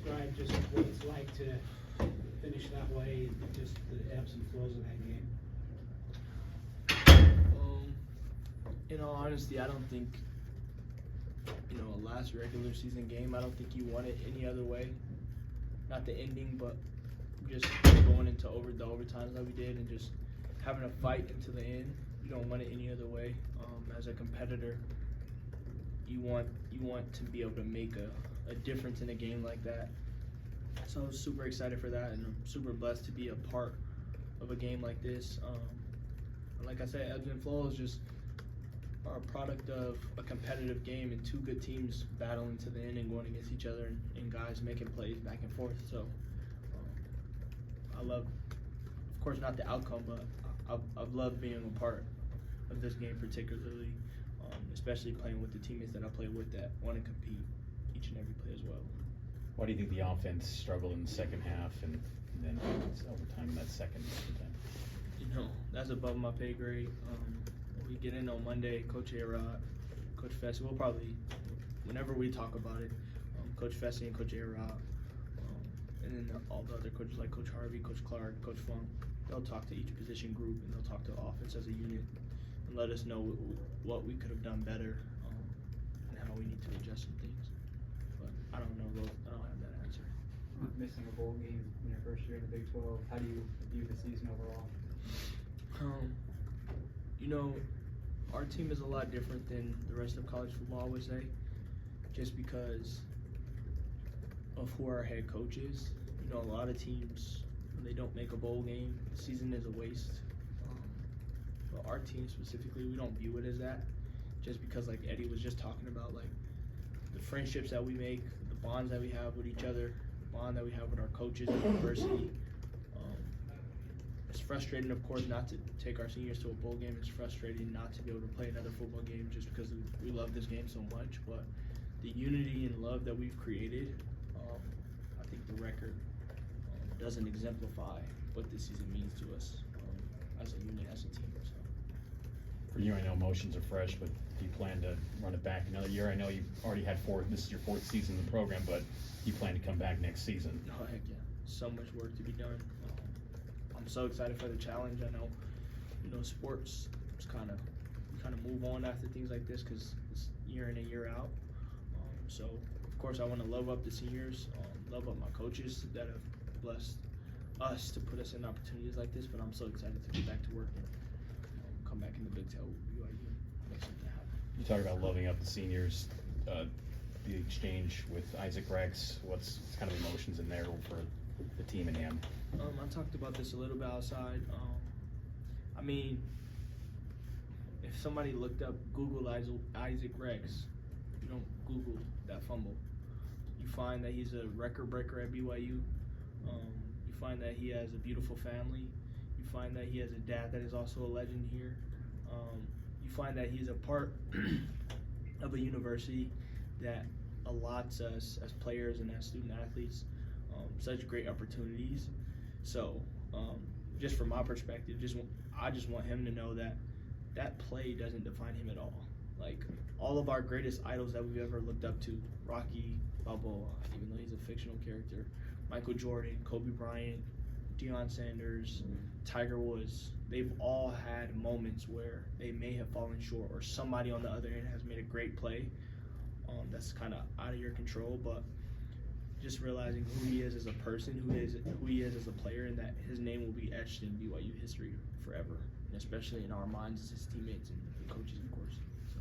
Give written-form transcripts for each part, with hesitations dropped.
describe just what it's like to finish that way, just the ebbs and flows of that game? In all honesty, I don't think, a last regular season game, I don't think you want it any other way. Not the ending, but just going into the overtimes that we did and just having a fight until the end. You don't want it any other way. As a competitor, you want to be able to make a difference in a game like that. So I was super excited for that, and I'm super blessed to be a part of a game like this. And like I said, ebbs and flows just are a product of a competitive game and two good teams battling to the end and going against each other and guys making plays back and forth. So I love, of course, not the outcome, but I've loved being a part of this game particularly, especially playing with the teammates that I play with that want to compete each and every play as well. Why do you think the offense struggled in the second half and then overtime in that second overtime? That's above my pay grade. We get in on Monday, Coach A-Rod, Coach Fessy, we'll probably, whenever we talk about it, Coach Fessy and Coach A-Rod, and then all the other coaches like Coach Harvey, Coach Clark, Coach Funk, they'll talk to each position group and they'll talk to the offense as a unit and let us know what we could have done better and how we need to adjust some things. But I don't know those. I don't have that answer. Missing a bowl game in your first year in the Big 12, how do you view the season overall? Our team is a lot different than the rest of college football, I would say, just because of who our head coach is. A lot of teams, when they don't make a bowl game, the season is a waste. But our team specifically, we don't view it as that, just because, like Eddie was just talking about, like the friendships that we make, the bonds that we have with each other, the bond that we have with our coaches at university. It's frustrating, of course, not to take our seniors to a bowl game. It's frustrating not to be able to play another football game just because we love this game so much. But the unity and love that we've created, I think the record doesn't exemplify what this season means to us as a unit, as a team. So. For you, I know emotions are fresh, but do you plan to run it back another year? I know you've already had this is your fourth season in the program, but do you plan to come back next season? Oh, heck yeah. So much work to be done. I'm so excited for the challenge. I know, sports is kind of move on after things like this because it's year in and year out. So of course I want to love up the seniors, love up my coaches that have blessed us to put us in opportunities like this. But I'm so excited to get back to work and come back in the Big 12 with BYU and make something happen. You talk about loving up the seniors, the exchange with Isaac Rex. What's kind of emotions in there for the team and him? I talked about this a little bit outside. If somebody looked up, Google Isaac Rex, you don't Google that fumble. You find that he's a record breaker at BYU. You find that he has a beautiful family. You find that he has a dad that is also a legend here. You find that he's a part of a university that allots us as players and as student athletes such great opportunities. So just from my perspective, I just want him to know that play doesn't define him at all. Like all of our greatest idols that we've ever looked up to, Rocky Balboa, even though he's a fictional character, Michael Jordan, Kobe Bryant, Deion Sanders, Tiger Woods, they've all had moments where they may have fallen short or somebody on the other end has made a great play that's kind of out of your control, but just realizing who he is as a person, who he is as a player, and that his name will be etched in BYU history forever, and especially in our minds as his teammates and coaches, of course. So.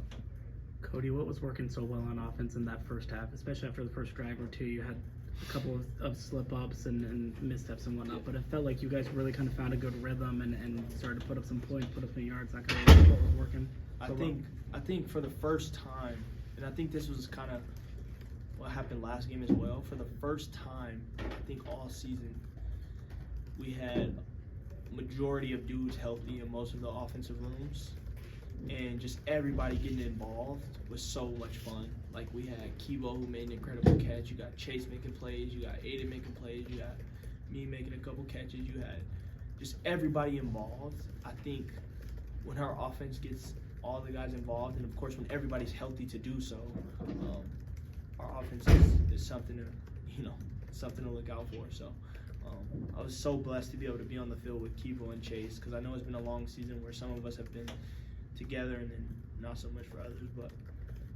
Kody, what was working so well on offense in that first half, especially after the first drive or two? You had a couple of slip-ups and missteps and whatnot, but it felt like you guys really kind of found a good rhythm and started to put up some points, put up some yards. That kind of what was working. I think for the first time, and I think this was kind of what happened last game as well. For the first time, I think all season, we had majority of dudes healthy in most of the offensive rooms, and just everybody getting involved was so much fun. Like we had Kibo who made an incredible catch. You got Chase making plays. You got Aiden making plays. You got me making a couple catches. You had just everybody involved. I think when our offense gets all the guys involved, and of course when everybody's healthy to do so, our offense is something to something to look out for. So I was so blessed to be able to be on the field with Kivo and Chase, because I know it's been a long season where some of us have been together and then not so much for others, but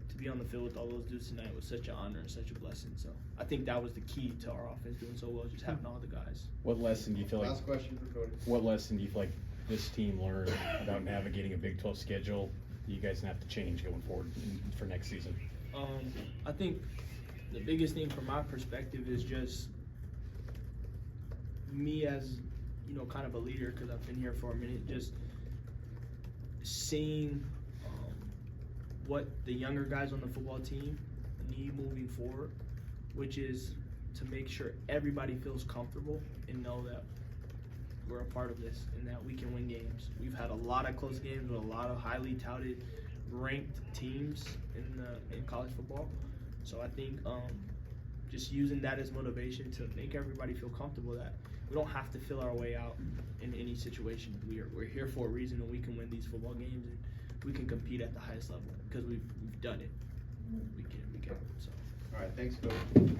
to be on the field with all those dudes tonight was such an honor and such a blessing. So I think that was the key to our offense doing so well, just having all the guys. What lesson do you feel like? Last question for Kody. What lesson do you feel like this team learned about navigating a Big 12 schedule you guys have to change going forward for next season? I think the biggest thing from my perspective is just me as, kind of a leader, because I've been here for a minute, just seeing what the younger guys on the football team need moving forward, which is to make sure everybody feels comfortable and know that we're a part of this and that we can win games. We've had a lot of close games with a lot of highly touted, ranked teams in college football. So I think just using that as motivation to make everybody feel comfortable that we don't have to fill our way out in any situation. We're here for a reason, and we can win these football games, and we can compete at the highest level because we've done it. We can. So. All right, thanks, Kody.